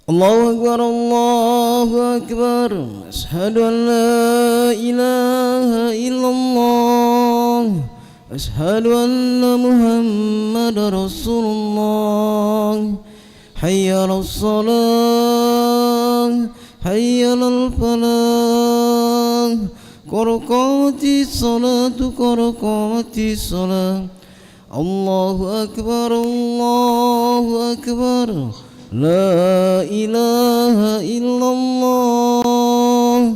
الله أكبر الله أكبر أشهد أن لا إله إلا الله أشهد أن محمد رسول الله حي على الصلاة حي على الفلاح قد قامت الصلاة قد قامت الصلاة الله أكبر الله أكبر لا إله إلا الله.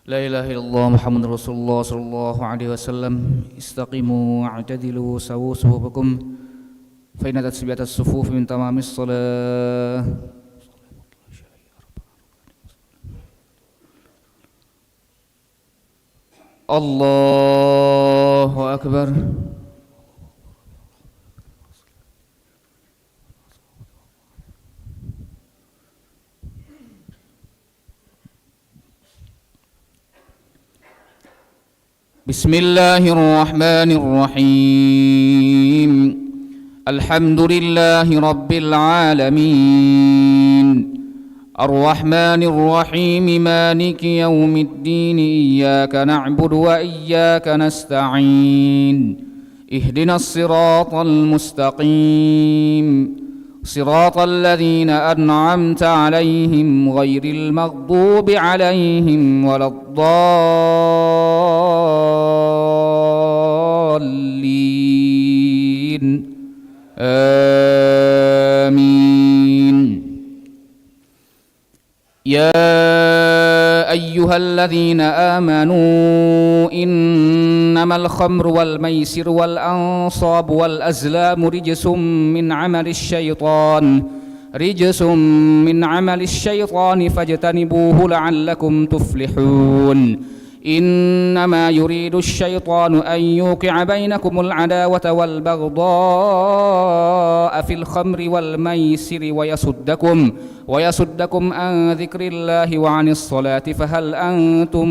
لا إله إلا الله محمد رسول الله صلى الله عليه وسلم استقيموا واعتدلوا سووا صفوفكم فإن تسبية الصفوف من تمام الصلاة. الله أكبر. بسم الله الرحمن الرحيم الحمد لله رب العالمين الرحمن الرحيم مالك يوم الدين إياك نعبد وإياك نستعين اهدنا الصراط المستقيم صراط الذين أنعمت عليهم غير المغضوب عليهم ولا الضالين آمين. يا أيها الذين آمنوا إنما الخمر والميسر والأنصاب والأزلام رجس من عمل الشيطان فاجتنبوه لعلكم تفلحون. إنما يريد الشيطان أن يوقع بينكم العداوة والبغضاء في الخمر والميسر ويصدكم عن ذكر الله وعن الصلاة فهل أنتم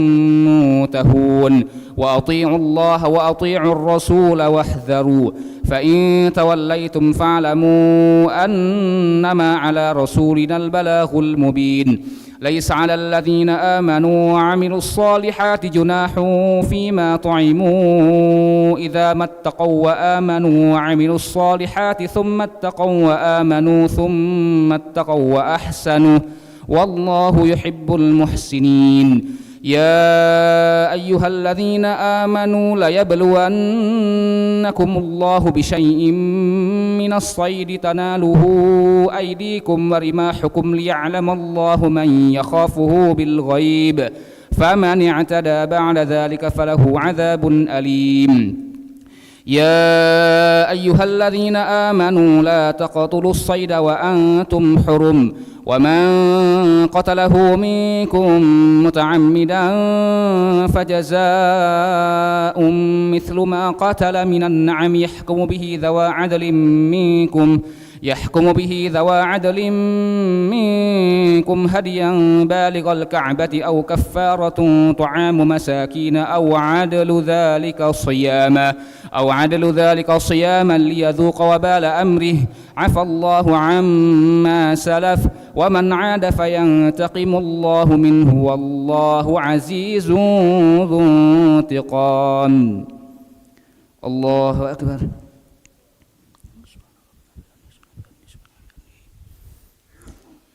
منتهون. وأطيعوا الله وأطيعوا الرسول واحذروا فإن توليتم فاعلموا أنما على رسولنا البلاغ المبين. ليس على الذين آمنوا وعملوا الصالحات جناح فيما طعموا إذا ما اتقوا وآمنوا وعملوا الصالحات ثم اتقوا وآمنوا ثم اتقوا وأحسنوا والله يحب المحسنين. يا أيها الذين آمنوا ليبلونكم الله بشيء من الصيد تناله أيديكم ورماحكم ليعلم الله من يخافه بالغيب فمن اعتدى بعد ذلك فله عذاب أليم. يا أيها الذين آمنوا لا تقتلوا الصيد وأنتم حرم ومن قتله منكم متعمدا فجزاء مثل ما قتل من النعم يحكم به ذوى عدل منكم هديا بالغ الكعبة أو كفارة طعام مساكين أو عدل ذلك صياما ليذوق وبال أمره عفى الله عما سلف ومن عاد فينتقم الله منه والله عزيز ذو انتقام. الله أكبر.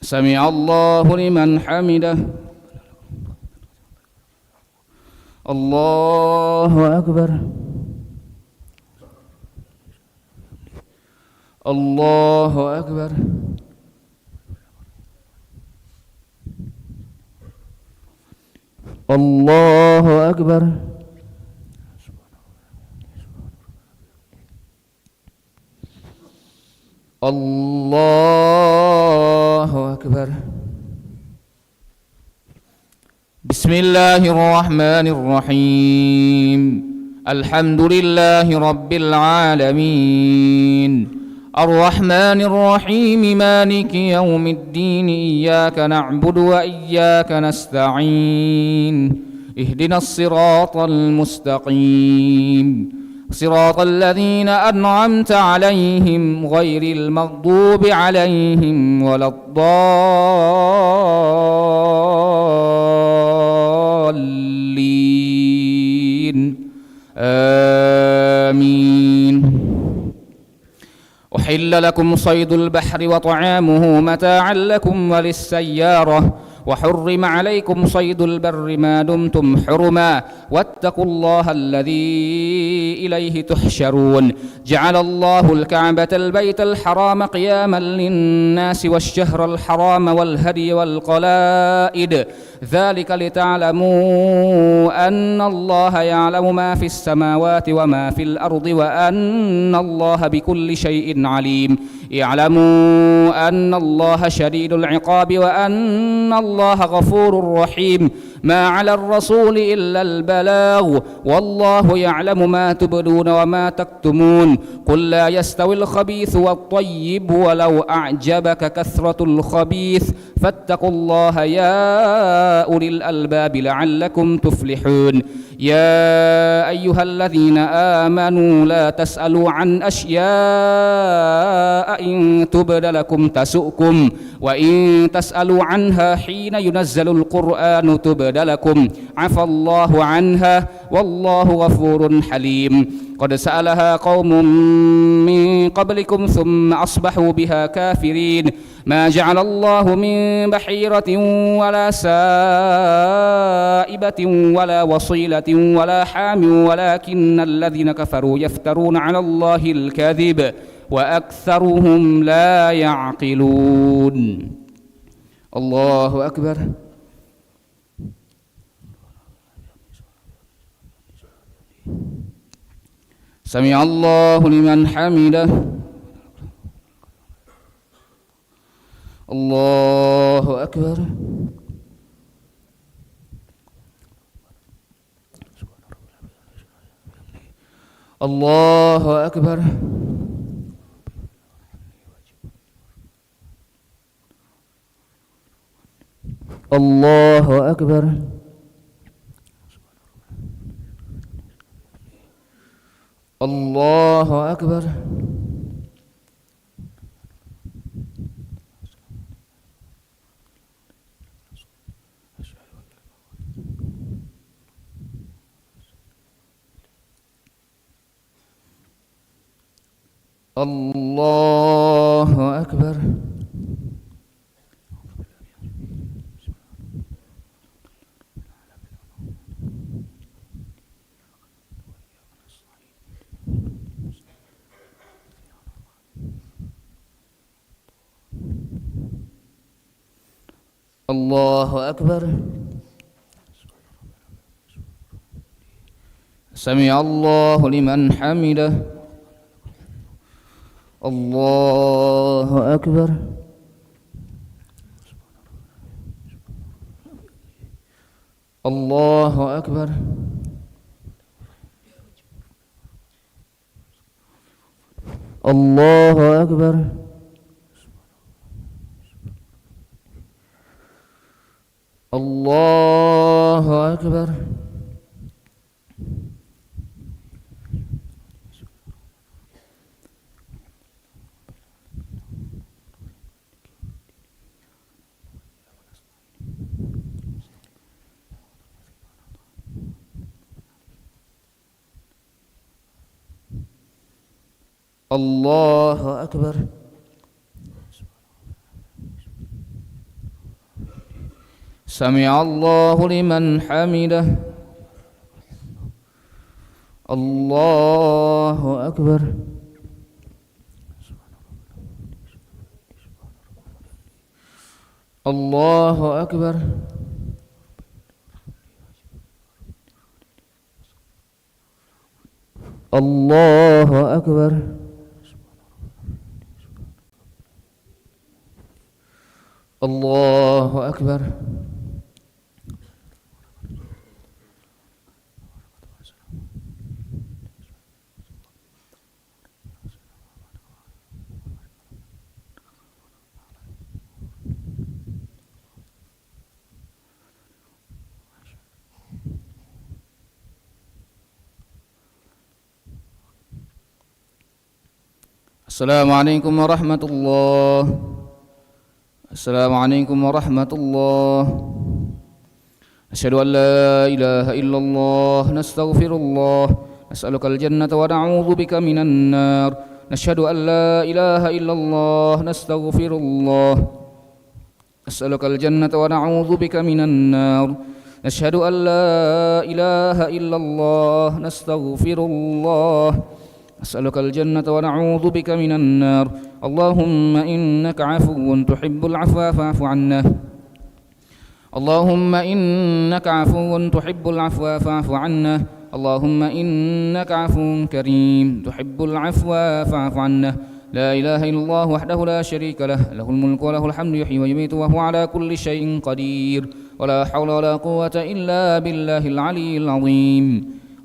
سمع الله لمن حمده. الله أكبر. الله أكبر. الله أكبر. الله أكبر. بسم الله الرحمن الرحيم الحمد لله رب العالمين الرحمن الرحيم مالك يوم الدين إياك نعبد وإياك نستعين اهدنا الصراط المستقيم صراط الذين أنعمت عليهم غير المغضوب عليهم ولا الضالين آمين أحل لكم صيد البحر وطعامه متاعا لكم وللسيارة وحرم عليكم صيد البر ما دمتم حرما واتقوا الله الذي إليه تحشرون جعل الله الكعبة البيت الحرام قياما للناس والشهر الحرام والهدي والقلائد ذلك لتعلموا أن الله يعلم ما في السماوات وما في الأرض وأن الله بكل شيء عليم اعلموا أن الله شديد العقاب وأن الله غفور رحيم ما على الرسول إلا البلاغ والله يعلم ما تبدون وما تكتمون قل لا يستوي الخبيث والطيب ولو أعجبك كثرة الخبيث فاتقوا الله يا أولي الألباب لعلكم تفلحون يا أيها الذين آمنوا لا تسألوا عن أشياء إن تبد لكم تسؤكم وإن تسألوا عنها حين ينزل القرآن تبد لكم عفى الله عنها والله غفور حليم قد سألها قوم من قبلكم ثم أصبحوا بها كافرين ما جعل الله من بحيرة ولا سائبة ولا وصيلة ولا حام ولكن الذين كفروا يفترون على الله الكذب وأكثرهم لا يعقلون الله أكبر سمع الله لمن حمده الله أكبر الله أكبر الله أكبر الله أكبر الله أكبر الله أكبر سمع الله لمن حمده الله أكبر الله أكبر الله أكبر الله أكبر الله أكبر سمع الله لمن حمده الله أكبر الله أكبر الله أكبر الله أكبر Assalamualaikum warahmatullah. Assalamualaikum warahmatullah. Asyhadu an la ilaha illallah, nastaghfirullah, nas'alukal jannata wa na'udzu bika minan nar. Nashhadu an la ilaha illallah, nastaghfirullah, nas'alukal jannata wa na'udzu bika minan nar. Nashhadu an la ilaha illallah, nastaghfirullah, nas'alukal jannata wa na'udzu bika minan nar. Allahumma innaka 'afuwwun tuhibbul 'afwa fa'fu 'anna. اللهم إنك عفو تحب العفو فاعف عنا. اللهم إنك عفو كريم تحب العفو فاعف عنا. لا إله إلا الله وحده لا شريك له، له الملك وله الحمد يحيي ويميت وهو على كل شيء قدير، ولا حول ولا قوة إلا بالله العلي العظيم.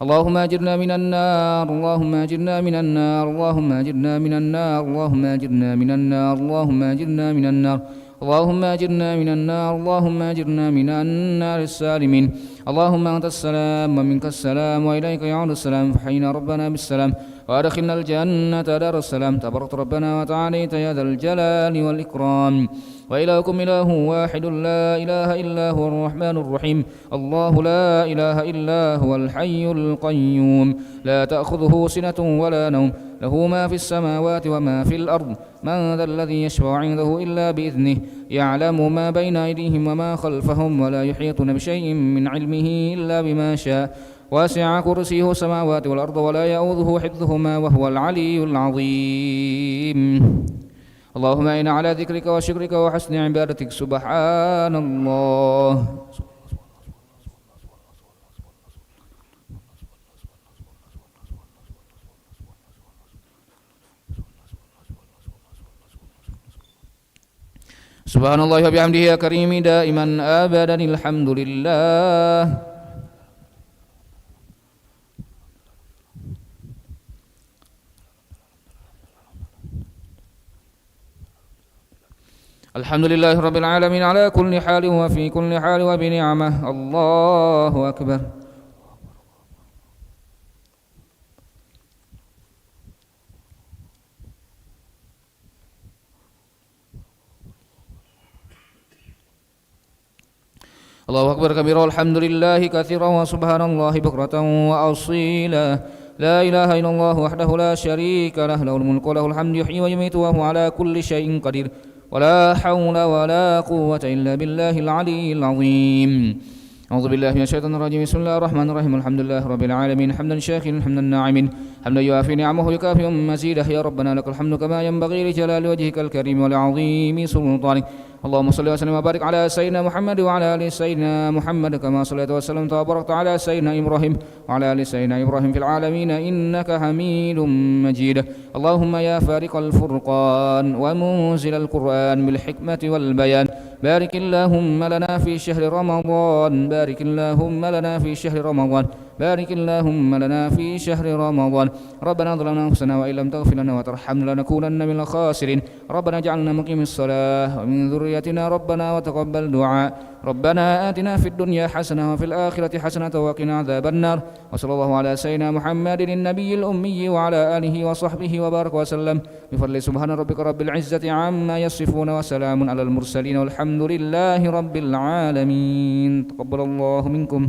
اللهم أجرنا من النار، اللهم أجرنا من النار، اللهم أجرنا من النار، اللهم أجرنا من النار، اللهم أجرنا من النار، اللهم أجرنا من النار، اللهم أجرنا من النار السالمين. اللهم أنت السلام ومنك السلام وإليك يعود السلام، فحينا ربنا بالسلام وأدخلنا الجنة دار السلام. تبارك ربنا وتعاليت يا ذا الجلال والإكرام. وإلهكم إله واحد لا إله إلا هو الرحمن الرحيم. الله لا إله إلا هو الحي القيوم، لا تأخذه سنة ولا نوم، له ما في السماوات وما في الأرض. من ذا الذي يشفع عنده إلا بإذنه، يعلم ما بين أيديهم وما خلفهم، ولا يحيطون بشيء من علمه إلا بما شاء. واسع كرسيه السماوات والأرض ولا يؤوده حفظهما وهو العلي العظيم. اللهم إنا على ذكرك وشكرك وحسن عبادتك. سبحان الله. سبحان الله وبحمده يا كريم دائما أبدا الحمد لله. الحمد لله رب العالمين على كل حال وفي كل حال وبنعمه. الله أكبر. الله أكبر كبيرا والحمد لله كثيرا وسبحان الله بكرة وأصيلا. لا إله إلا الله وحده لا شريك له، له الملك وله الحمد يحيي ويميت وهو على كل شيء قدير، ولا حول ولا قوة إلا بالله العلي العظيم. أعوذ بالله من الشيطان الرجيم. بسم الله الرحمن الرحيم. الحمد لله رب العالمين، حمدا شاكرا حمدا ناعما، حمدا يوافي نعمه يكافئ مزيده. يا ربنا لك الحمد كما ينبغي لجلال وجهك الكريم ولعظيم سلطانك. اللهم صل وسلم وبارك على سيدنا محمد وعلى ال سيدنا محمد كما صليت وسلمت وباركت على سيدنا ابراهيم وعلى ال سيدنا ابراهيم في العالمين انك حميد مجيد. اللهم يا فارق الفرقان ومنزل القرآن بالحكمة والبيان، بارك اللهم لنا في شهر رمضان، بارك اللهم لنا في شهر رمضان، بارك اللهم لنا في شهر رمضان. ربنا ظلمنا أنفسنا وإن لم تغفر لنا وترحمنا لنكونن من الخاسرين. ربنا اجعلنا مقيم الصلاة ومن ذريتنا ربنا وتقبل دعاء. ربنا آتنا في الدنيا حسنة وفي الآخرة حسنة وقنا عذاب النار. وصلى الله على سيدنا محمد النبي الأمي وعلى آله وصحبه وبارك وسلم بفضل سبحان ربك رب العزة عما يصفون وسلام على المرسلين والحمد لله رب العالمين. تقبل الله منكم.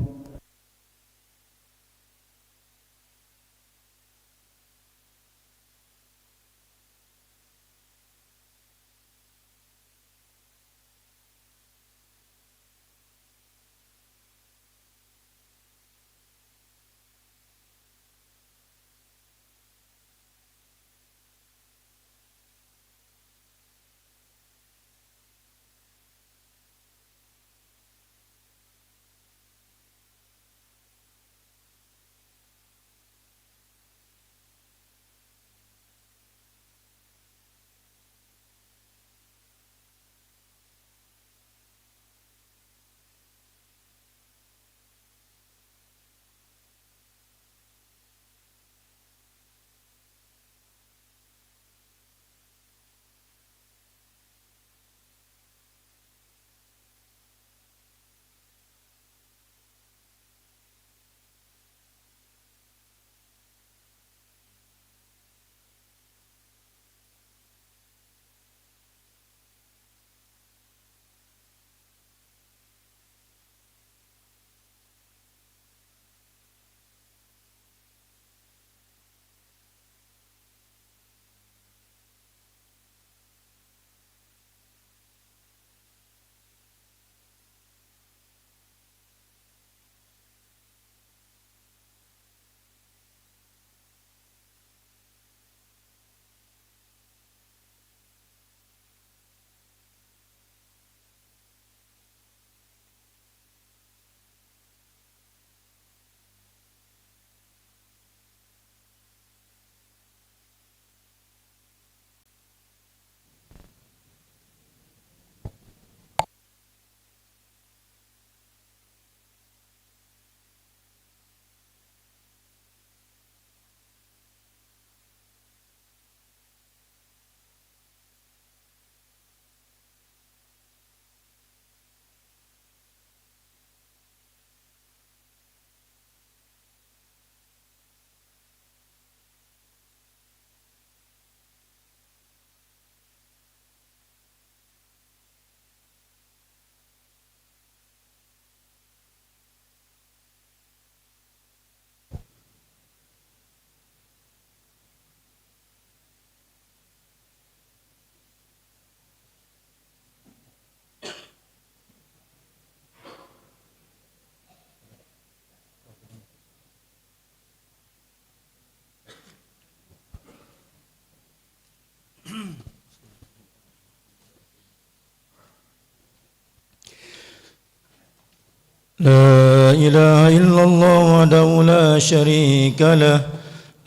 إله إلا الله وحده لا شريك له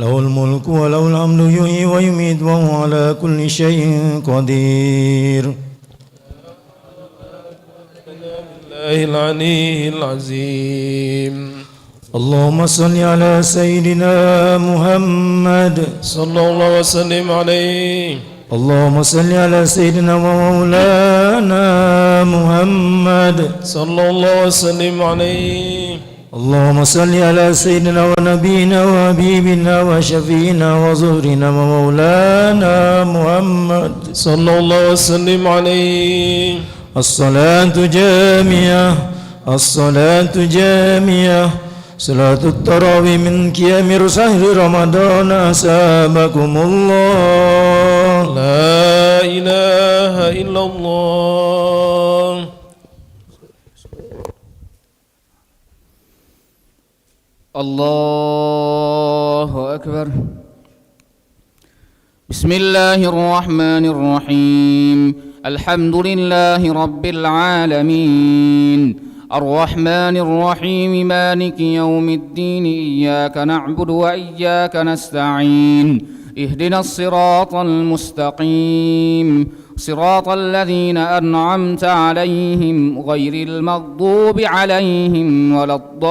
له الملك وله الحمد يحيي ويميت وهو على كل شيء قدير. الله العلي العظيم. اللهم صل على سيدنا محمد صلى الله وسلم عليه. اللهم صل على سيدنا ومولانا محمد صلى الله وسلم عليه. اللهم صل على سيدنا ونبينا وحبيبنا وشفينا وزهرنا ومولانا محمد صلى الله وسلم عليه. الصلاة جامعة الصلاة جامعة صلاة التراويح من قيام شهر رمضان أسابكم الله. لا إله إلا الله. الله أكبر. بسم الله الرحمن الرحيم. الحمد لله رب العالمين الرحمن الرحيم مالك يوم الدين إياك نعبد وإياك نستعين اهدنا الصراط المستقيم صراط الذين أنعمت عليهم غير المغضوب عليهم ولا الضالين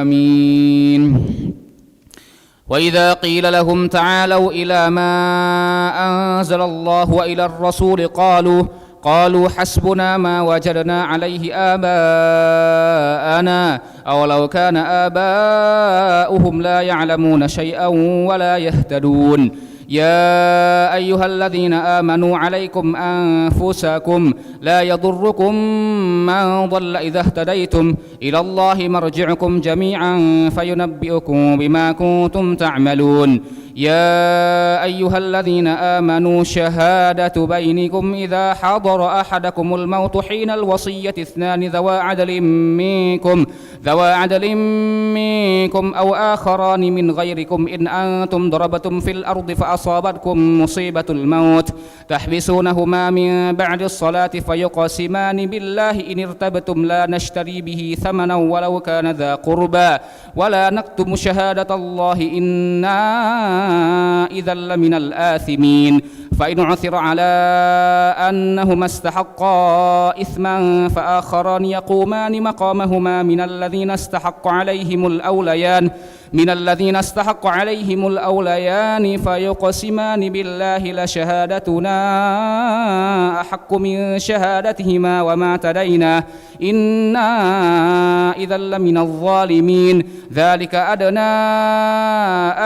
آمين. وإذا قيل لهم تعالوا إلى ما أنزل الله وإلى الرسول قالوا حسبنا ما وجدنا عليه آباءنا أولو كان آباؤهم لا يعلمون شيئا ولا يهتدون. يا أيها الذين آمنوا عليكم أنفسكم لا يضركم من ضل إذا اهتديتم إلى الله مرجعكم جميعا فينبئكم بما كنتم تعملون. يا أيها الذين آمنوا شهادة بينكم إذا حضر أحدكم الموت حين الوصية اثنان ذوى عدل منكم أو آخران من غيركم إن أنتم ضربتم في الأرض فأصابتكم مصيبة الموت تحبسونهما من بعد الصلاة فيقسمان بالله إن ارتبتم لا نشتري به ثمنا ولو كان ذا قربى ولا نكتم شهادة الله إنا إذا لمن الآثمين. فإن عثر على أنهما استحقا إثما فآخران يقومان مقامهما من الذين استحق عليهم الأوليان فيقسمان بالله لشهادتنا أحق من شهادتهما وما اعتدينا إنا إذا لمن الظالمين. ذلك أدنى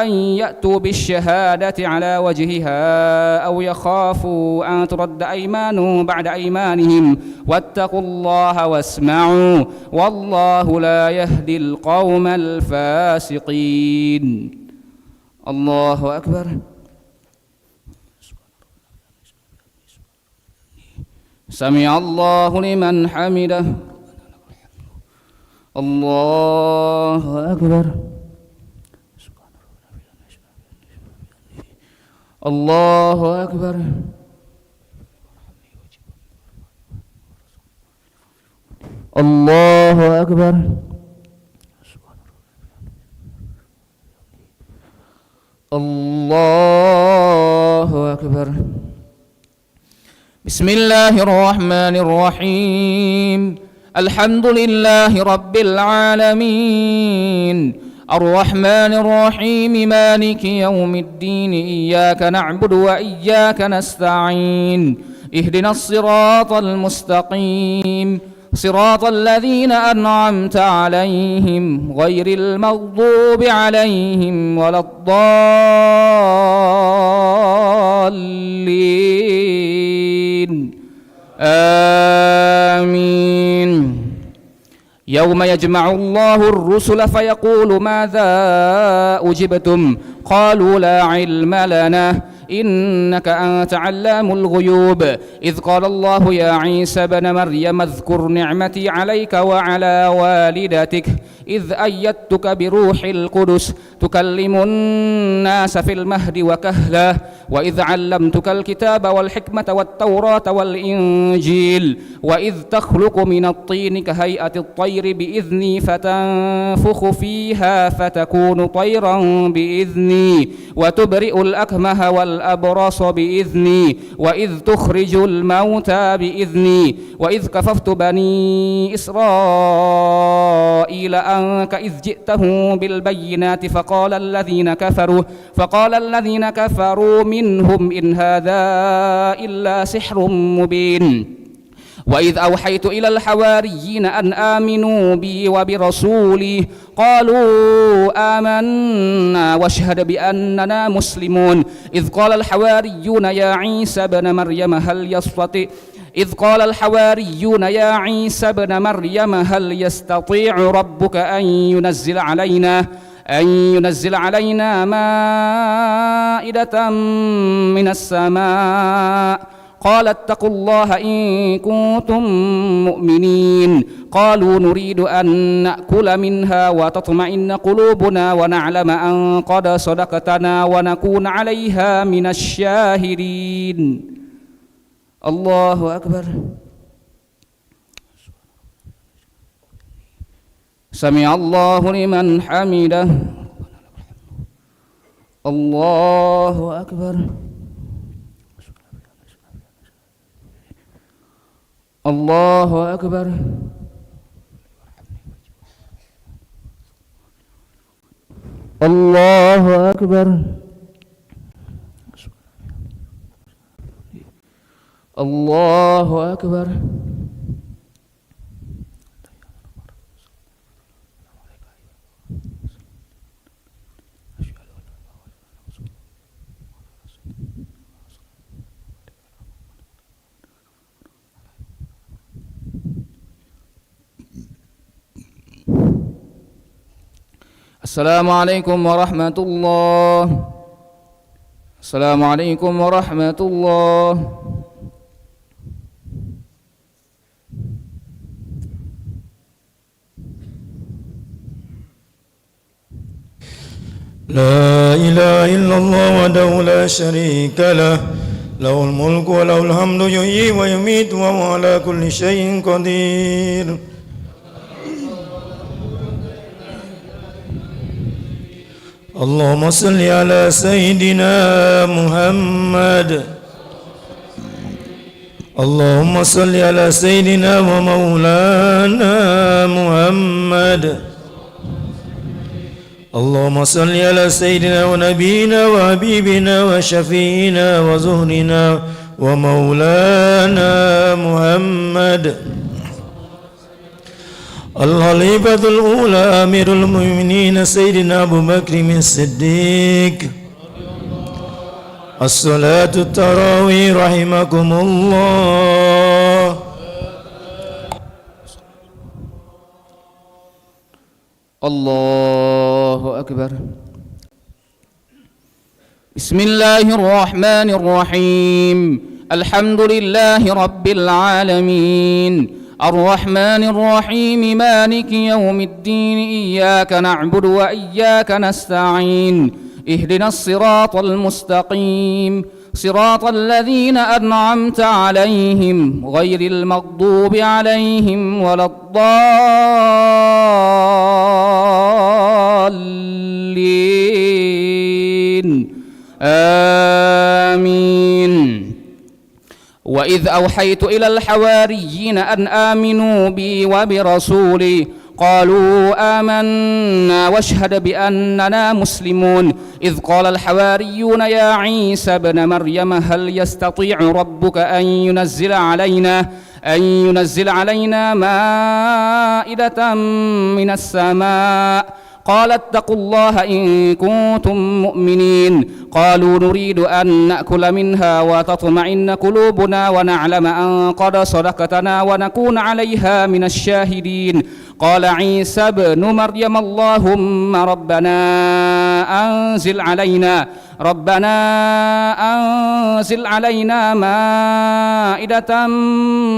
أن يأتوا بالشهادة على وجهها أو يخافوا أن ترد أيمان بعد أيمانهم واتقوا الله واسمعوا والله لا يهدي القوم الفاسقين. الله أكبر. سمع الله لمن حمده. الله أكبر. الله أكبر. الله أكبر. الله أكبر. بسم الله الرحمن الرحيم. الحمد لله رب العالمين الرحمن الرحيم مالك يوم الدين إياك نعبد وإياك نستعين اهدنا الصراط المستقيم صراط الذين أنعمت عليهم غير المغضوب عليهم ولا الضالين آمين. يوم يجمع الله الرسل فيقول ماذا أجبتم قالوا لا علم لنا إنك أنت علام الغيوب. إذ قال الله يا عيسى ابن مريم اذكر نعمتي عليك وعلى والدتك إذ أيدتك بروح القدس تكلم الناس في المهد وكهلا وإذ علمتك الكتاب والحكمة والتوراة والإنجيل وإذ تخلق من الطين كهيئة الطير بإذني فتنفخ فيها فتكون طيرا بإذني وتبرئ الأكمه والأبرص بإذني وإذ تخرج الموتى بإذني وإذ كففت بني إسرائيل عنك إذ جئتهم بالبينات فقال الذين كفروا منهم إن هذا إلا سحر مبين وإذ أوحيت إلى الحواريين أن آمنوا بي وبرسولي قالوا آمنا واشهد بأننا مسلمون إذ قال الحواريون يا عيسى ابن مريم هل يستطيع ربك أن ينزل علينا مائدة من السماء قال اتقوا الله إن كنتم مؤمنين قالوا نريد أن نأكل منها وتطمئن قلوبنا ونعلم أن قد صدقتنا ونكون عليها من الشاهدين. الله أكبر. سمع الله لمن حمده. الله أكبر. الله أكبر. الله أكبر. الله أكبر. السلام عليكم ورحمة الله. السلام عليكم ورحمة الله. لا إله إلا الله وحده لا شريك له له الملك وله الحمد يحيي ويميت وهو على كل شيء قدير. اللهم صل على سيدنا محمد. اللهم صل على سيدنا ومولانا محمد. اللهم صل على سيدنا ونبينا وحبيبنا وشفينا وزهرنا ومولانا محمد الخليفة الأولى أمير المؤمنين سيدنا أبو بكر الصديق. الصلاة التراويح رحمكم الله. الله أكبر. بسم الله الرحمن الرحيم. الحمد لله رب العالمين الرحمن الرحيم مالك يوم الدين إياك نعبد وإياك نستعين اهدنا الصراط المستقيم صراط الذين أنعمت عليهم غير المغضوب عليهم ولا الضالين آمين. وإذ أوحيت إلى الحواريين أن آمنوا بي وبرسولي قالوا آمنا واشهد بأننا مسلمون إذ قال الحواريون يا عيسى ابن مريم هل يستطيع ربك أن ينزل علينا مائدة من السماء قال اتقوا الله إن كنتم مؤمنين قالوا نريد أن نأكل منها وتطمئن قلوبنا ونعلم أن قد صدقتنا ونكون عليها من الشاهدين قال عيسى ابن مريم اللهم ربنا ربنا أنزل علينا مائدة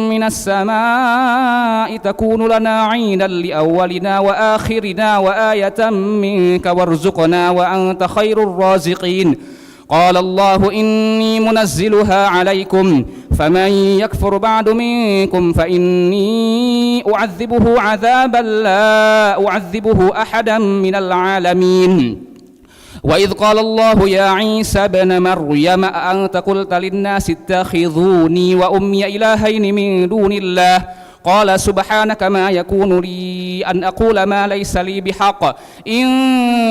من السماء تكون لنا عيدا لأولنا وآخرنا وآية منك وارزقنا وأنت خير الرازقين قال الله إني منزلها عليكم فمن يكفر بعد منكم فإني أعذبه عذابا لا أعذبه أحدا من العالمين وإذ قال الله يا عيسى ابن مريم أأنت قلت للناس اتخذوني وأمي إلهين من دون الله قال سبحانك ما يكون لي أن أقول ما ليس لي بحق إن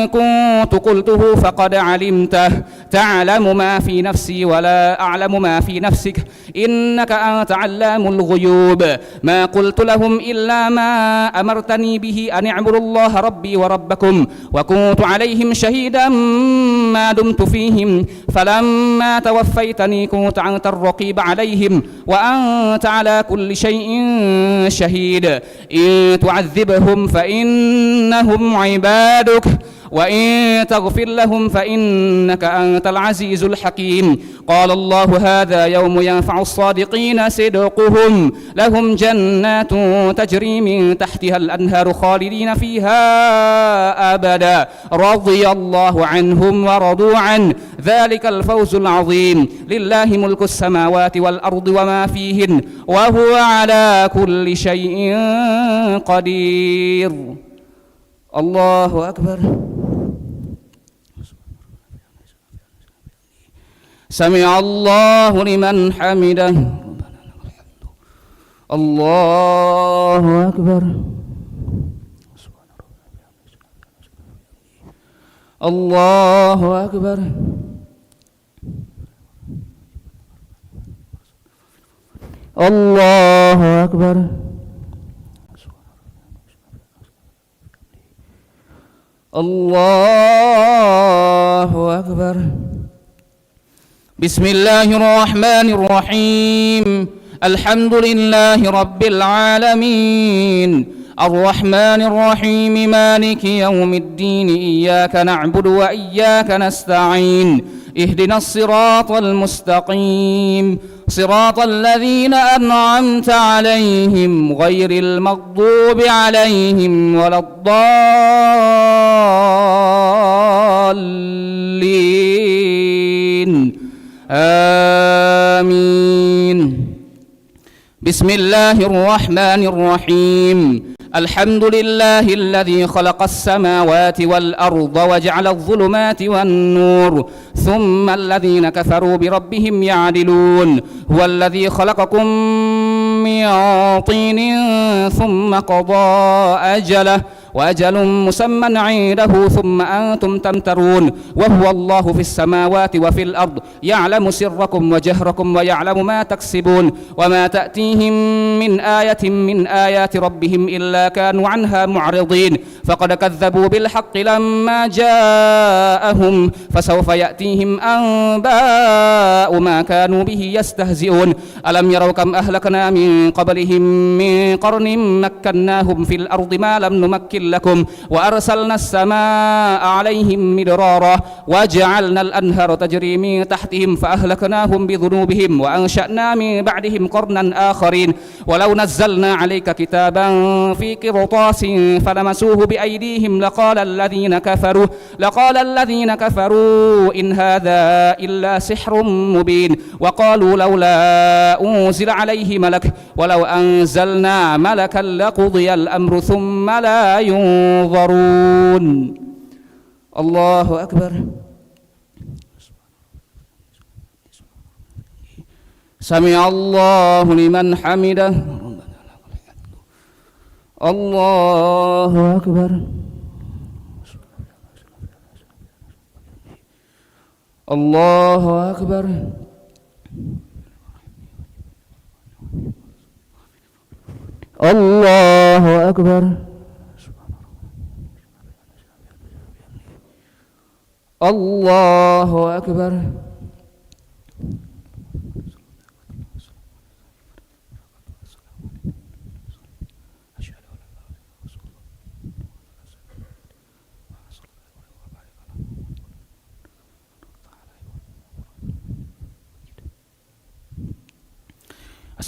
كنت قلته فقد علمته تعلم ما في نفسي ولا أعلم ما في نفسك إنك أنت علام الغيوب ما قلت لهم إلا ما أمرتني به أن اعبدوا الله ربي وربكم وكنت عليهم شهيدا ما دمت فيهم فلما توفيتني كنت أنت الرقيب عليهم وأنت على كل شيء شهيد إن تعذبهم فإنهم عبادك وإن تغفر لهم فإنك أنت العزيز الحكيم قال الله هذا يوم ينفع الصادقين صدقهم لهم جنات تجري من تحتها الأنهار خالدين فيها أبدا رضي الله عنهم ورضوا عنه ذلك الفوز العظيم لله ملك السماوات والأرض وما فيهن وهو على كل شيء قدير الله أكبر سمع الله لمن حمده الله أكبر الله أكبر الله أكبر الله أكبر بسم الله الرحمن الرحيم الحمد لله رب العالمين الرحمن الرحيم مالك يوم الدين إياك نعبد وإياك نستعين اهدنا الصراط المستقيم صراط الذين أنعمت عليهم غير المغضوب عليهم ولا الضالين آمين بسم الله الرحمن الرحيم الحمد لله الذي خلق السماوات والأرض وجعل الظلمات والنور ثم الذين كفروا بربهم يعدلون هو الذي خلقكم من طين ثم قضى أجله وأجل مسمى عنده ثم أنتم تمترون وهو الله في السماوات وفي الأرض يعلم سركم وجهركم ويعلم ما تكسبون وما تأتيهم من آية من آيات ربهم إلا كانوا عنها معرضين فقد كذبوا بالحق لما جاءهم فسوف يأتيهم أنباء ما كانوا به يستهزئون ألم يروا كم أهلكنا من قبلهم من قرن مكناهم في الأرض ما لم نمكن لكم وأرسلنا السماء عليهم مدرارا وجعلنا الأنهار تجري من تحتهم فأهلكناهم بذنوبهم وأنشأنا من بعدهم قرنا آخرين ولو نزلنا عليك كتابا في قرطاس فلمسوه بأيديهم لقال الذين كفروا إن هذا إلا سحر مبين وقالوا لولا أنزل عليه ملك ولو أنزلنا ملكا لقضي الأمر ثم لا ينظرون الله أكبر سمع الله لمن حمده الله أكبر الله أكبر الله أكبر الله أكبر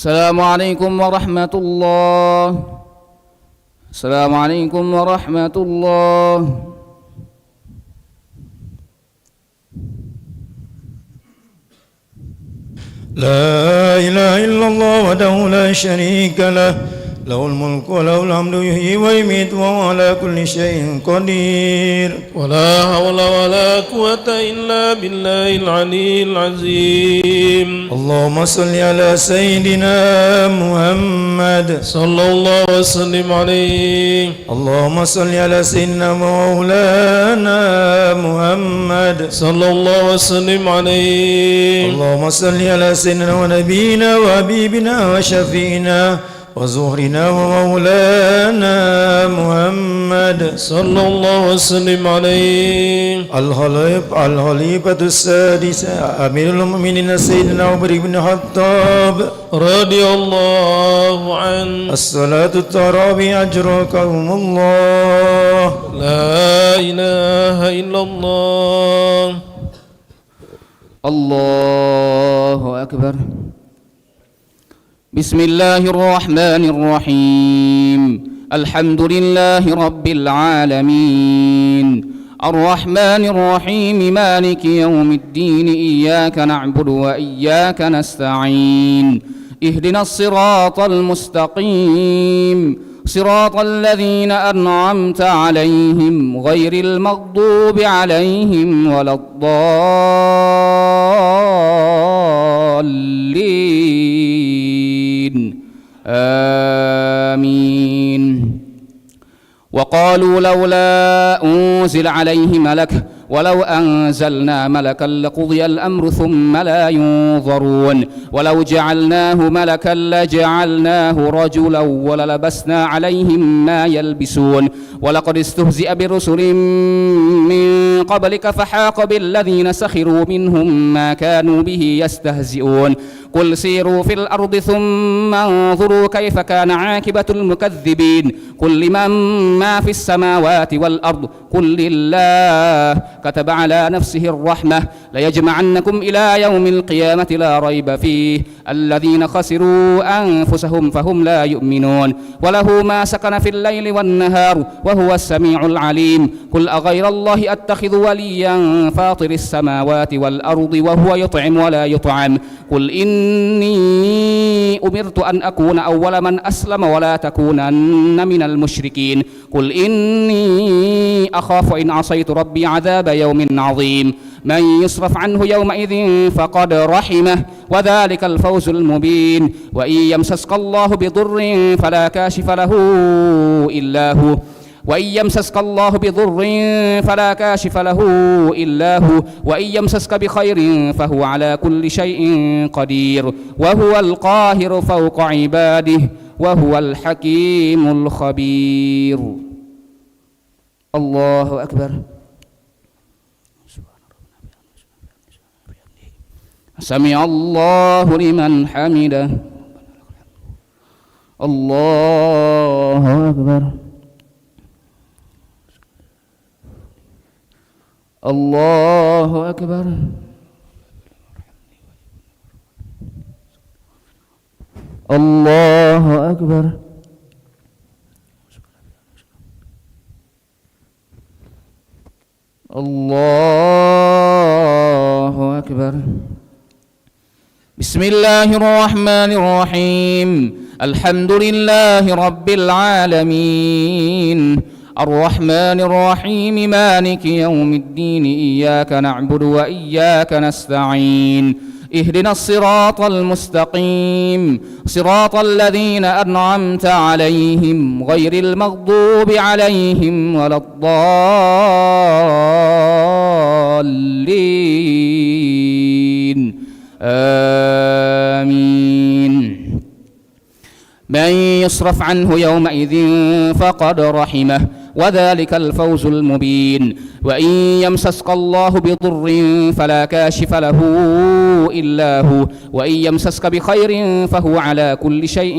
Assalamualaikum warahmatullahi. Assalamualaikum warahmatullahi. لا إله إلا الله وحده لا شريك له له الملك وله الحمد يحيي ويميت وهو على كل شيء قدير ولا حول ولا قوة إلا بالله العلي العظيم اللهم صل على سيدنا محمد صلى الله وسلم عليه اللهم صل على سيدنا مولانا محمد صلى الله وسلم عليه اللهم صل على سيدنا ونبينا وحبيبنا وشفينا وزهرنا ومولانا محمد صلى الله وسلم عليه الخليفة السادس أمير المؤمنين سيدنا عمر بن الخطاب رضي الله عنه الصلاة التراويح أجركم الله لا إله إلا الله الله أكبر. بسم الله الرحمن الرحيم. الحمد لله رب العالمين الرحمن الرحيم مالك يوم الدين إياك نعبد وإياك نستعين اهدنا الصراط المستقيم صراط الذين أنعمت عليهم غير المغضوب عليهم ولا الضالين آمين. وقالوا لولا أنزل عليه ملك ولو أنزلنا ملكا لقضي الأمر ثم لا ينظرون ولو جعلناه ملكا لجعلناه رجلا وللبسنا عليهم ما يلبسون ولقد استهزئ برسل من قبلك فحاق بالذين سخروا منهم ما كانوا به يستهزئون قل سيروا في الأرض ثم انظروا كيف كان عاقبة المكذبين قل لمن ما في السماوات والأرض قل لله كتب على نفسه الرحمة ليجمعنكم إلى يوم القيامة لا ريب فيه الذين خسروا أنفسهم فهم لا يؤمنون وله ما سكن في الليل والنهار وهو السميع العليم قل أغير الله أتخذ وليا فاطر السماوات والأرض وهو يطعم ولا يطعم قل إني أمرت أن أكون أول من أسلم ولا تكونن من المشركين قل إني أخاف إن عصيت ربي عذاب يوم عظيم من يصرف عنه يومئذ فقد رحمه وذلك الفوز المبين وإن يمسسك الله بضر فلا كاشف له إلا هو وإن يمسسك الله بضر فلا كاشف له إلا هو وإن يمسسك بخير فهو على كل شيء قدير وهو القاهر فوق عباده وهو الحكيم الخبير. الله أكبر. سمع الله لمن حمده. الله أكبر. الله أكبر. الله أكبر. الله أكبر. بسم الله الرحمن الرحيم الحمد لله رب العالمين الرحمن الرحيم مالك يوم الدين إياك نعبد وإياك نستعين اهدنا الصراط المستقيم صراط الذين أنعمت عليهم غير المغضوب عليهم ولا الضالين آمين. من يصرف عنه يومئذ فقد رحمه وذلك الفوز المبين وإن يمسسك الله بضر فلا كاشف له إلا هو وإن يمسسك بخير فهو على كل شيء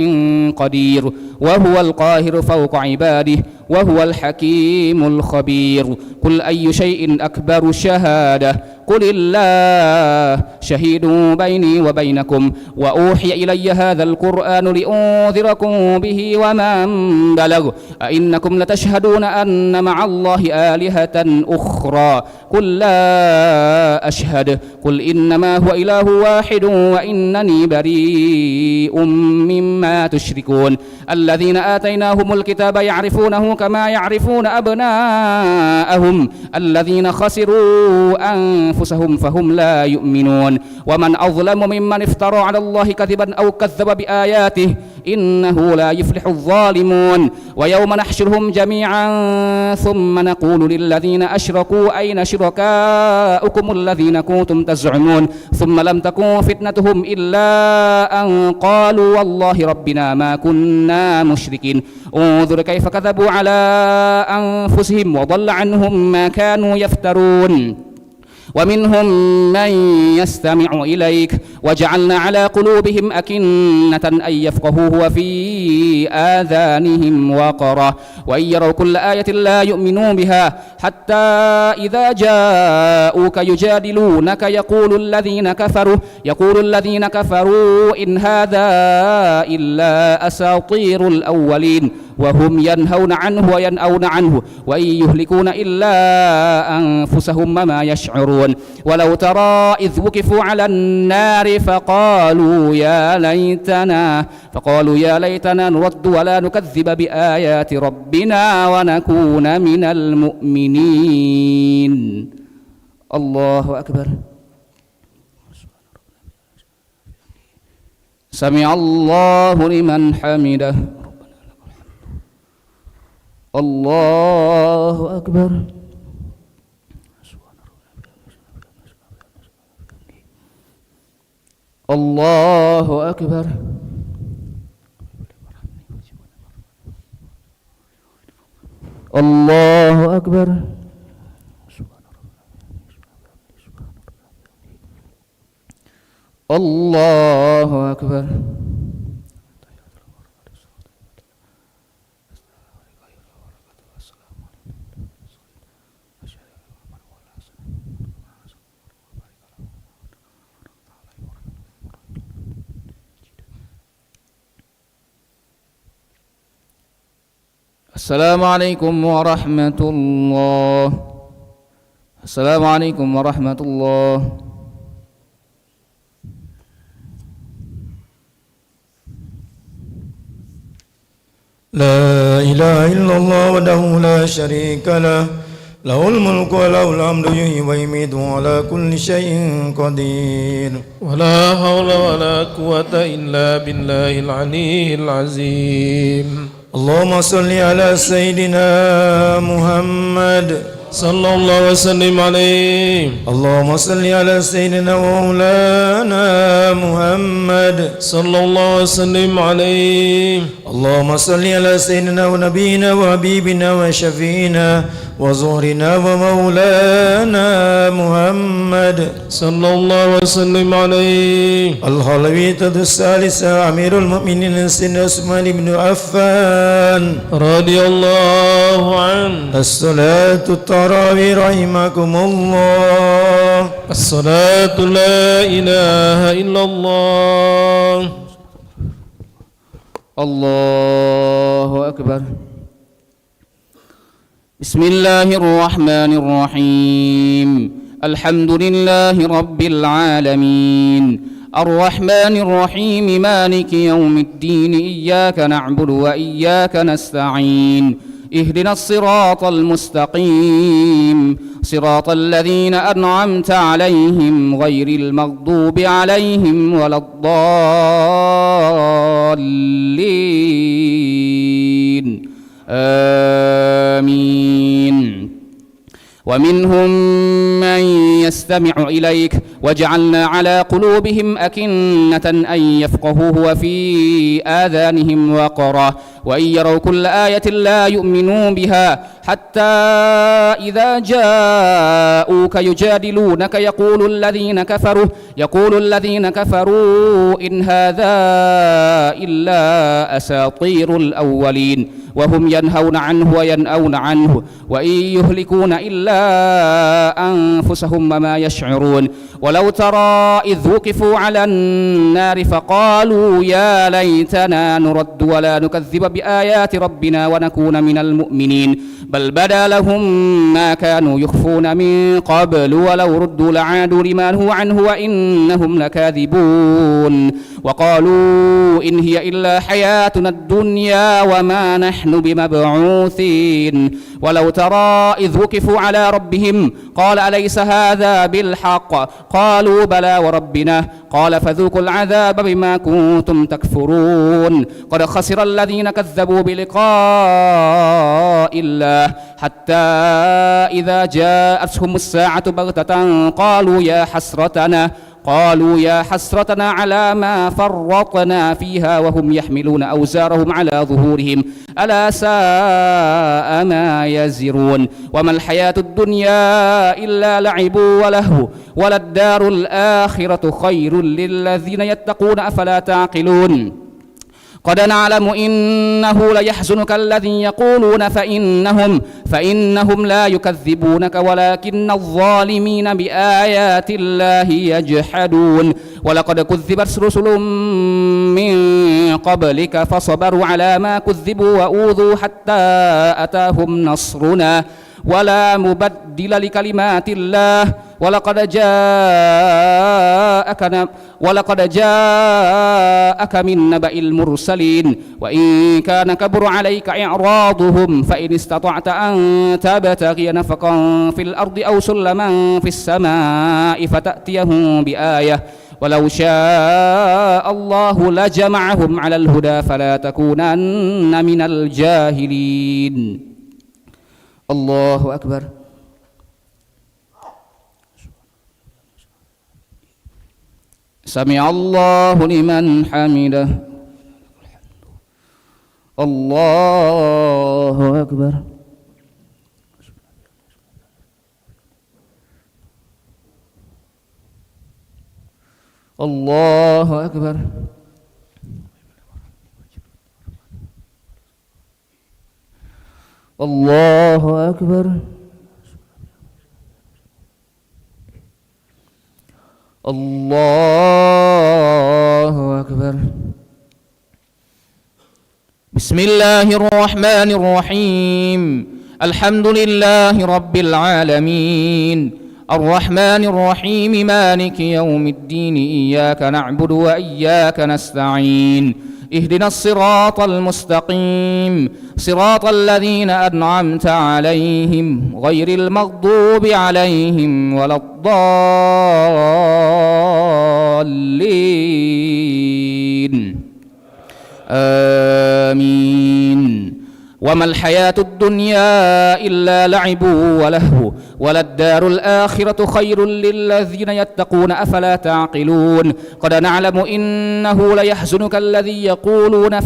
قدير وهو القاهر فوق عباده وهو الحكيم الخبير. قل أي شيء أكبر شهادة قل الله شهيد بيني وبينكم وأوحي إلي هذا القرآن لأنذركم به ومن بلغ أئنكم لتشهدون أن مع الله آلهة أخرى قل لا أشهد قل إنما هو إله واحد وإنني بريء مما تشركون الذين آتيناهم الكتاب يعرفونه كما يعرفون أبناءهم الذين خسروا أنفسهم فهم لا يؤمنون ومن أظلم ممن افترى على الله كذبا أو كذب بآياته إنه لا يفلح الظالمون ويوم نحشرهم جميعا ثم نقول للذين أشركوا أين شركاؤكم الذين كنتم تزعمون ثم لم تكن فتنتهم إلا أن قالوا والله ربنا ما كنا مشركين انظر كيف كذبوا على أنفسهم وضل عنهم ما كانوا يفترون ومنهم من يستمع إليك وجعلنا على قلوبهم أكنة أن يفقهوه وفي آذانهم وقرا وإن يروا كل آية لا يؤمنون بها حتى إذا جاءوك يجادلونك يقول الذين كفروا إن هذا إلا أساطير الأولين وهم ينهون عنه وينأون عنه وإن يهلكون إلا أنفسهم وما يشعرون ولو ترى إذ وقفوا على النار فقالوا يا ليتنا نرد ولا نكذب بآيات ربنا ونكون من المؤمنين الله أكبر سمع الله لمن حمده الله أكبر الله أكبر الله أكبر الله أكبر السلام عليكم ورحمة الله السلام عليكم ورحمة الله لا إله إلا الله وحده لا شريك له له الملك وله الحمد يحيي ويميت وعلى كل شيء قدير ولا حول ولا قوة إلا بالله العلي العظيم اللهم صل على سيدنا محمد صلى الله وسلم عليه اللهم صل على سيدنا ومولانا محمد صلى الله وسلم عليه اللهم صل على سيدنا ونبينا وحبيبنا وشفينا وزهرنا ومولانا محمد صلى الله وسلم عليه الخلوية الثالثة أمير المؤمنين سيدنا عثمان بن عفان رضي الله عنه الصلاة التراويح رحمكم الله الصلاة لا إله إلا الله الله أكبر بسم الله الرحمن الرحيم الحمد لله رب العالمين الرحمن الرحيم مالك يوم الدين إياك نعبد وإياك نستعين اهدنا الصراط المستقيم صراط الذين أنعمت عليهم غير المغضوب عليهم ولا الضالين آمين ومنهم من يستمع إليك وجعلنا على قلوبهم أكنة أن يفقهوه وفي آذانهم وقرا وإن يروا كل آية لا يؤمنوا بها حتى إذا جاءوك يجادلونك يقول الذين كفروا إن هذا إلا أساطير الأولين وهم ينهون عنه وينأون عنه وإن يهلكون إلا إلا أنفسهم وما يشعرون ولو ترى إذ وقفوا على النار فقالوا يا ليتنا نرد ولا نكذب بآيات ربنا ونكون من المؤمنين بل بدا لهم ما كانوا يخفون من قبل ولو ردوا لعادوا لما نهوا عنه وإنهم لكاذبون وقالوا إن هي إلا حياتنا الدنيا وما نحن بمبعوثين ولو ترى إذ وقفوا على ربهم قال أليس هذا بالحق قالوا بلى وربنا قال فذوقوا العذاب بما كنتم تكفرون قد خسر الذين كذبوا بلقاء الله حتى إذا جاءتهم الساعة بغتة قالوا يا حسرتنا على ما فرطنا فيها وهم يحملون أوزارهم على ظهورهم ألا ساء ما يزرون وما الحياة الدنيا إلا لعب ولهو وللدار الآخرة خير للذين يتقون أفلا تعقلون قد نعلم إنه ليحزنك الذي يقولون فإنهم لا يكذبونك ولكن الظالمين بآيات الله يجحدون ولقد كذبت رسل من قبلك فصبروا على ما كذبوا وأوذوا حتى أتاهم نصرنا ولا مبدل لكلمات الله ولقد جاءك من نبأ المرسلين وإن كان كبر عليك إعراضهم فإن استطعت أن تبتغي نفقا في الأرض أو سلما في السماء فتأتيهم بآية ولو شاء الله لجمعهم على الهدى فلا تكونن من الجاهلين. الله أكبر. سمع الله لمن حمده. الله أكبر. الله أكبر. الله أكبر. الله أكبر. بسم الله الرحمن الرحيم. الحمد لله رب العالمين الرحمن الرحيم مالك يوم الدين إياك نعبد وإياك نستعين اهدنا الصراط المستقيم صراط الذين أنعمت عليهم غير المغضوب عليهم ولا الضالين آمين. وما الحياة الدنيا إلا لعب ولهو وللدار الآخرة خير للذين يتقون أفلا تعقلون قد نعلم إنه ليحزنك الذي يقولون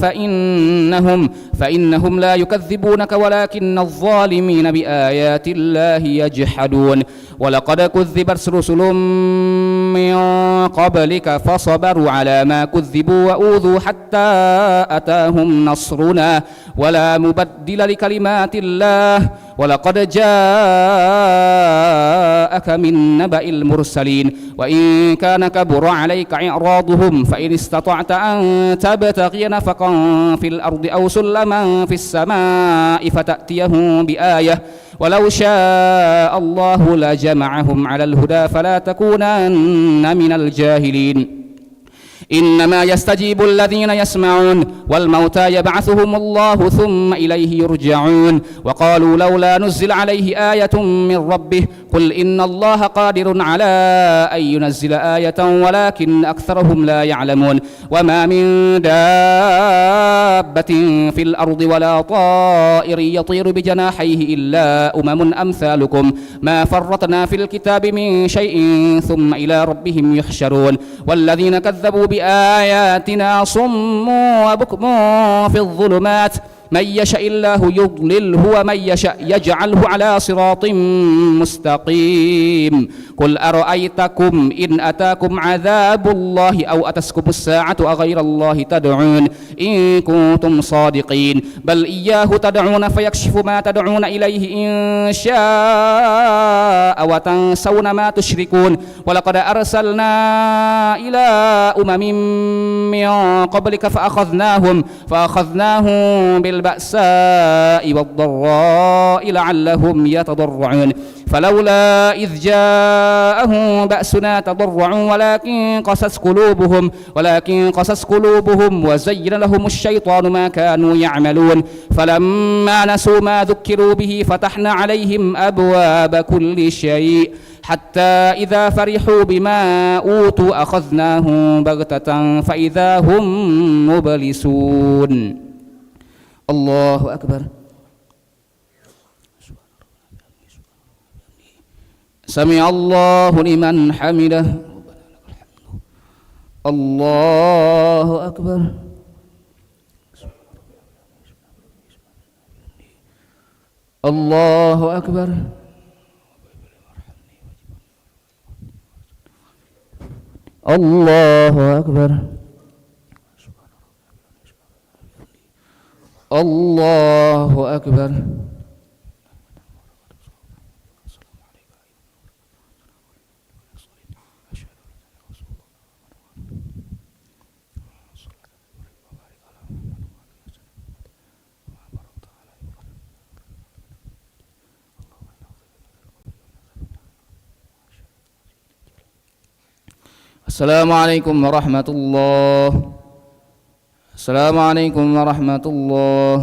فإنهم لا يكذبونك ولكن الظالمين بآيات الله يجحدون ولقد كذبت رسل من قبلك فصبروا على ما كذبوا وأوذوا حتى أتاهم نصرنا ولا مبدل لكلمات الله ولقد جاءك من نبأ المرسلين وإن كان كبر عليك إعراضهم فإن استطعت أن تبتغي نفقا في الأرض أو سلما في السماء فتأتيهم بآية ولو شاء الله لجمعهم على الهدى فلا تكونن من الجاهلين. إنما يستجيب الذين يسمعون والموتى يبعثهم الله ثم إليه يرجعون وقالوا لولا نزل عليه آية من ربه قل إن الله قادر على أن ينزل آية ولكن أكثرهم لا يعلمون وما من دابة في الأرض ولا طائر يطير بجناحيه إلا أمم أمثالكم ما فرطنا في الكتاب من شيء ثم إلى ربهم يحشرون والذين كذبوا بآياتنا صم وبكم في الظلمات من يشاء الله يضلله ومن يشاء يجعله على صراط مستقيم قل أرأيتكم إن أتاكم عذاب الله أو أتسكم الساعة أغير الله تدعون إن كنتم صادقين بل إياه تدعون فيكشف ما تدعون إليه إن شاء وتنسون ما تشركون ولقد أرسلنا إلى أمم من قبلك فأخذناهم بالبأساء والضراء لعلهم يتضرعون فلولا إذ جاءهم بأسنا تضرعوا ولكن قست قلوبهم وزين لهم الشيطان ما كانوا يعملون فلما نسوا ما ذكروا به فتحنا عليهم أبواب كل شيء حتى إذا فرحوا بما أوتوا أخذناهم بغتة فإذا هم مبلسون الله أكبر سمع الله لمن حمده الله أكبر الله أكبر الله أكبر الله أكبر السلام عليكم ورحمة الله السلام عليكم ورحمة الله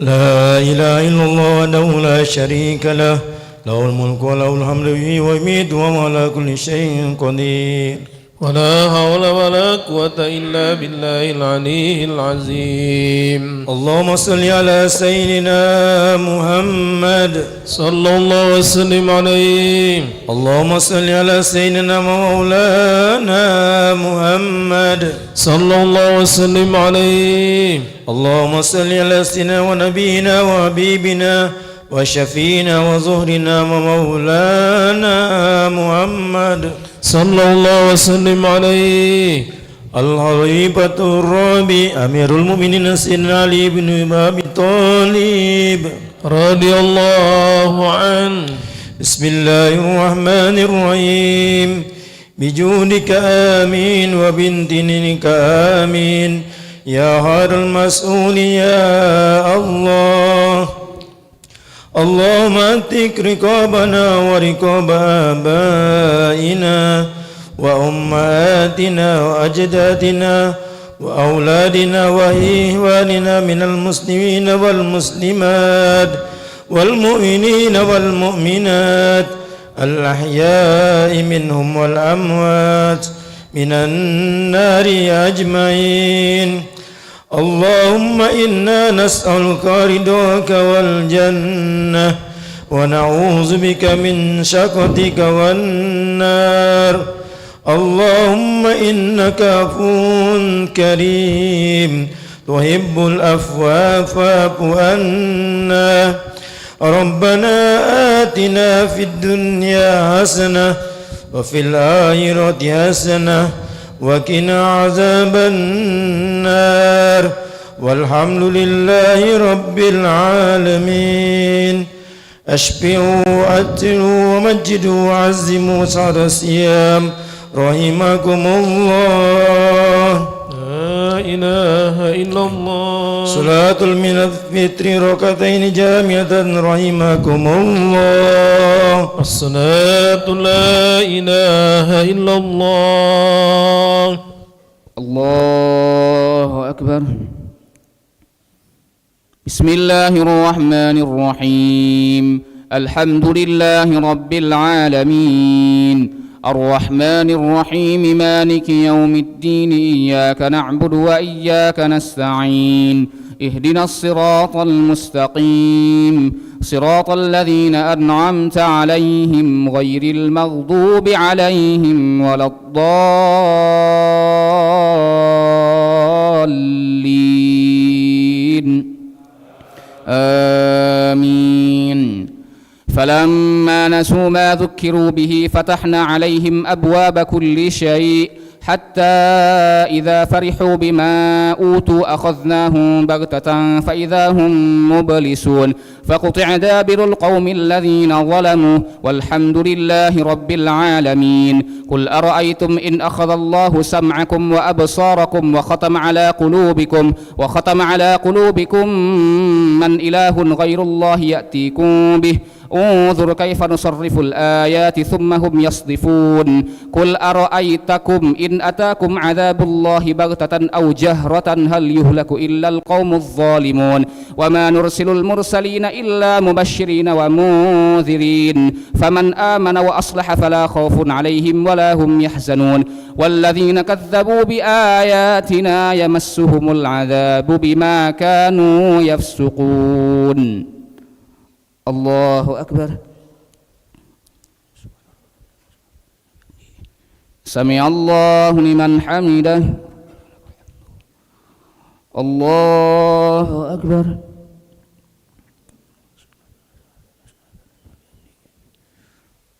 لا إله إلا الله وحده لا شريك له له الملك وله الحمد يحيي ويميت وهو على كل شيء قدير ولا حول ولا قوة إلا بالله العلي العظيم اللهم صل على سيدنا محمد صلى الله وسلم عليه اللهم صل على سيدنا مولانا محمد صلى الله وسلم عليه اللهم صل على سيدنا ونبينا وحبيبنا وشفينا وزهرنا ومولانا محمد صلى الله وسلم عليه الخليفة الرابع أمير المؤمنين سيدنا علي بن أبي طالب رضي الله عنه بسم الله الرحمن الرحيم بجودك آمين وبامتنانك آمين يا خير المسؤول يا الله اللهم اتق رقابنا ورقاب آبائنا وأمهاتنا وأجدادنا وأولادنا وإخواننا من المسلمين والمسلمات والمؤمنين والمؤمنات الأحياء منهم والأموات من النار أجمعين اللهم إنا نسألك رضاك والجنة ونعوذ بك من سخطك والنار اللهم إنك عفو كريم تحب العفو فاعف عنا ربنا آتنا في الدنيا حسنة وفي الآخرة حسنة وقنا عذاب النار والحمد لله رب العالمين أشبعوا وأتلوا ومجدوا وعزموا سعد الصيام رحمكم الله لا إله إلا الله صلاة من الفطر ركعتين جامعة رحمكم الله الصلاة لا إله إلا الله الله أكبر بسم الله الرحمن الرحيم الحمد لله رب العالمين الرحمن الرحيم مالك يوم الدين إياك نعبد وإياك نستعين اهدنا الصراط المستقيم صراط الذين أنعمت عليهم غير المغضوب عليهم ولا الضالين آمين. فلما نسوا ما ذكروا به فتحنا عليهم أبواب كل شيء حتى إذا فرحوا بما أوتوا أخذناهم بغتة فإذا هم مبلسون فقطع دابر القوم الذين ظلموا والحمد لله رب العالمين. قل أرأيتم إن أخذ الله سمعكم وأبصاركم وختم على قلوبكم من إله غير الله يأتيكم به انظر كيف نصرف الآيات ثم هم يصدفون. قل أرأيتكم إن أتاكم عذاب الله بغتة أو جهرة هل يهلك إلا القوم الظالمون وما نرسل المرسلين إلا مبشرين ومنذرين فمن آمن وأصلح فلا خوف عليهم ولا هم يحزنون والذين كذبوا بآياتنا يمسهم العذاب بما كانوا يفسقون. الله أكبر. سمع الله لمن حمده. الله أكبر.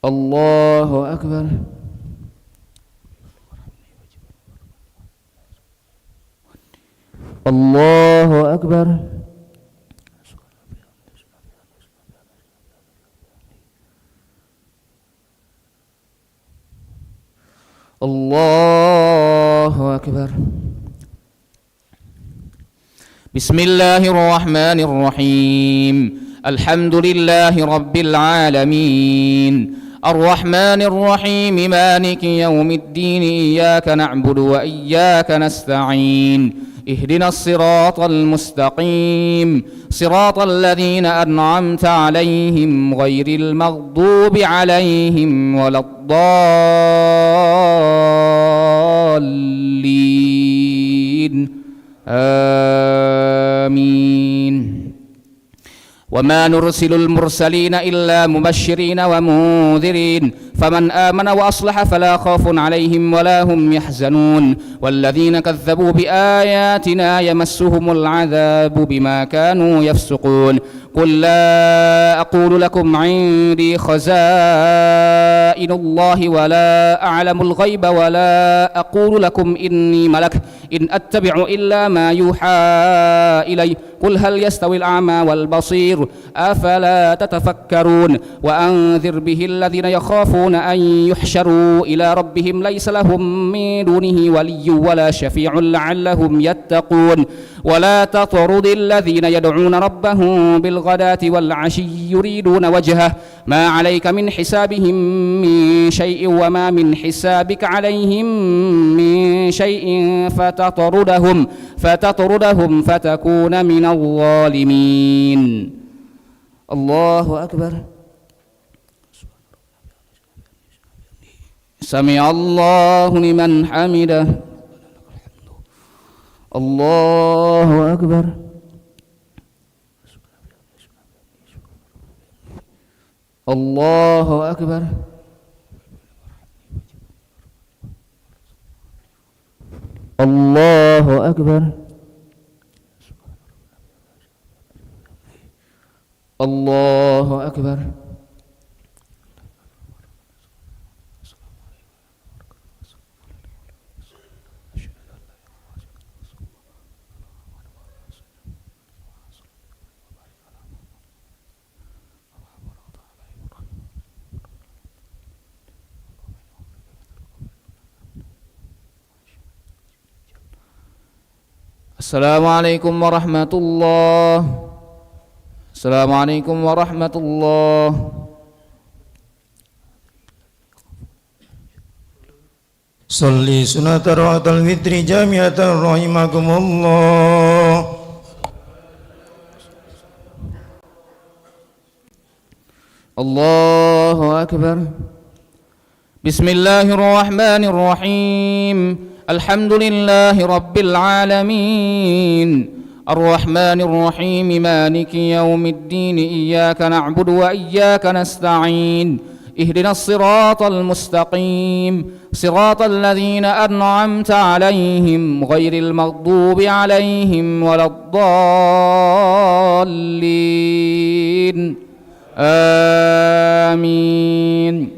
الله أكبر. الله أكبر. الله أكبر. بسم الله الرحمن الرحيم الحمد لله رب العالمين الرحمن الرحيم مالك يوم الدين إياك نعبد وإياك نستعين اهدنا الصراط المستقيم صراط الذين أنعمت عليهم غير المغضوب عليهم ولا الضالين آمين. وما نرسل المرسلين إلا مبشرين ومنذرين فمن آمن وأصلح فلا خوف عليهم ولا هم يحزنون والذين كذبوا بآياتنا يمسهم العذاب بما كانوا يفسقون. قل لا أقول لكم عندي خزائن الله ولا أعلم الغيب ولا أقول لكم إني ملك إن أتبع إلا ما يوحى إلي قل هل يستوي الأعمى والبصير أفلا تتفكرون. وأنذر به الذين يخافون أن يحشروا إلى ربهم ليس لهم من دونه ولي ولا شفيع لعلهم يتقون. ولا تطرد الذين يدعون ربهم بالغداة والعشي يريدون وجهه ما عليك من حسابهم من شيء وما من حسابك عليهم من شيء فتطردهم فتكون من الظالمين. الله أكبر. سمع الله لمن حمده. الله أكبر. الله أكبر. الله أكبر. الله أكبر. السلام عليكم ورحمة الله. السلام عليكم ورحمة الله. صلي سنة ركعة الوتر جامعة رحمكم الله. الله أكبر. بسم الله الرحمن الرحيم الحمد لله رب العالمين الرحمن الرحيم مالك يوم الدين إياك نعبد وإياك نستعين اهدنا الصراط المستقيم صراط الذين أنعمت عليهم غير المغضوب عليهم ولا الضالين آمين.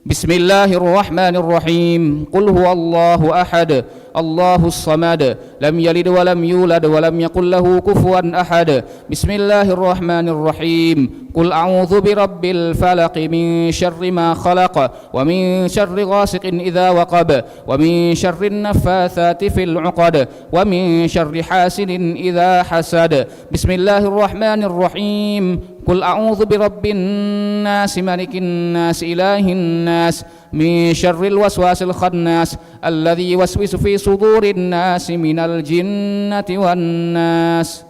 بسم الله الرحمن الرحيم قل هو الله أحد الله الصمد لم يلد ولم يولد ولم يكن له كفوا أحد. بسم الله الرحمن الرحيم قل أعوذ برب الفلق من شر ما خلق ومن شر غاسق إذا وقب ومن شر النفاثات في العقد ومن شر حاسد إذا حسد. بسم الله الرحمن الرحيم قل أعوذ برب الناس ملك الناس إله الناس من شر الوسواس الخناس الذي يوسوس في صدور الناس من الجنة والناس.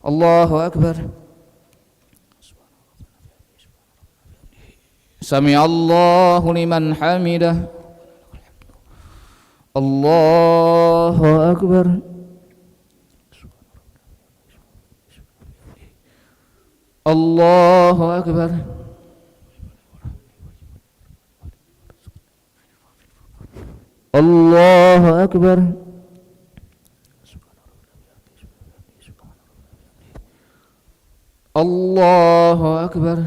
الله أكبر. سمع الله لمن حمده. الله أكبر. الله أكبر. الله أكبر. الله أكبر.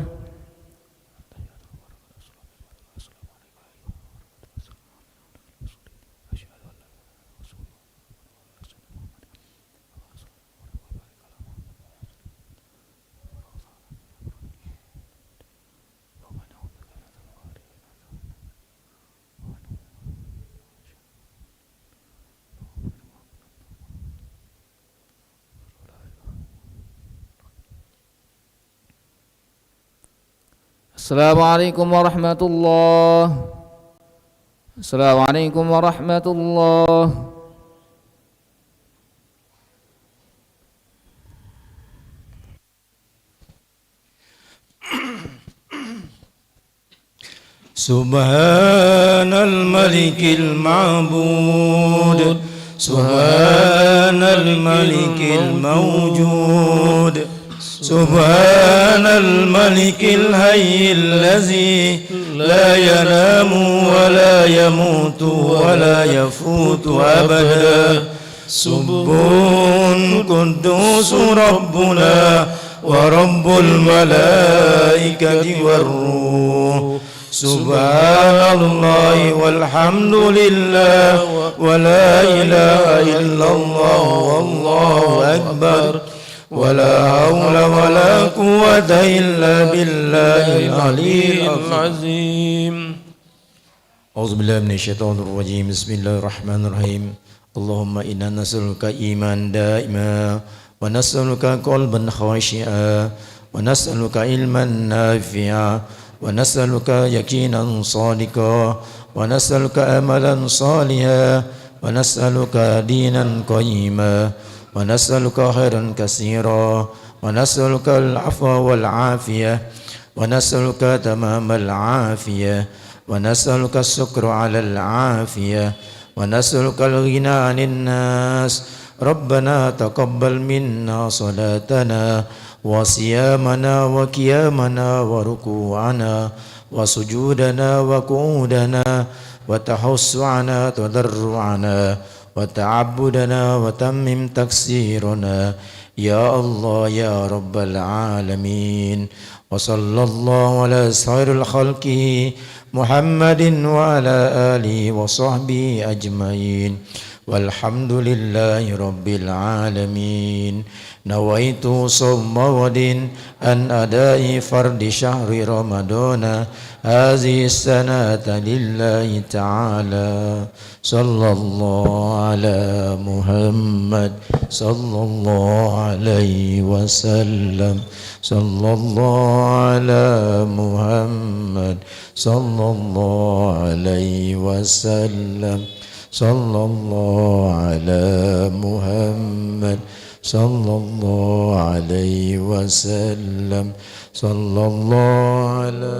Assalamualaikum warahmatullahi. Assalamualaikum warahmatullahi. Subhanal malikil ma'bud, Subhanal malikil mawjud, سبحان الملك الحي الذي لا ينام ولا يموت ولا يفوت أبدا. سبح قدوس ربنا ورب الملائكة والروح. سبحان الله والحمد لله ولا إله إلا الله والله أكبر ولا حول ولا قوة إلا بالله العلي العظيم. أعوذ بالله من الشيطان الرجيم. بسم الله الرحمن الرحيم. اللهم إنا نسألك إيمان دائما ونسألك قلبا خاشعا ونسألك علما نافعا ونسألك يقينا صادقا ونسألك أملا صالحا ونسألك دينا قيما ونسألك خيرا كثيرا ونسألك العفو والعافية ونسألك تمام العافية ونسألك الشكر على العافية ونسألك الغنى عن الناس. ربنا تقبل منا صلاتنا وصيامنا وقيامنا وركوعنا وسجودنا وقعودنا وتحسعنا تضرعنا وتعبدنا وتمم تكسيرنا يا الله يا رب العالمين. وصلى الله على سائر الخلق محمد وعلى آله وصحبه أجمعين والحمد لله رب العالمين. نويت صوم غد أن أداء فرد شهر رمضان هذه السنة لله تعالى. صلى الله على محمد صلى الله عليه وسلم. صلى الله على محمد صلى الله عليه وسلم. صلى الله على محمد صلى الله عليه وسلم. صلى الله على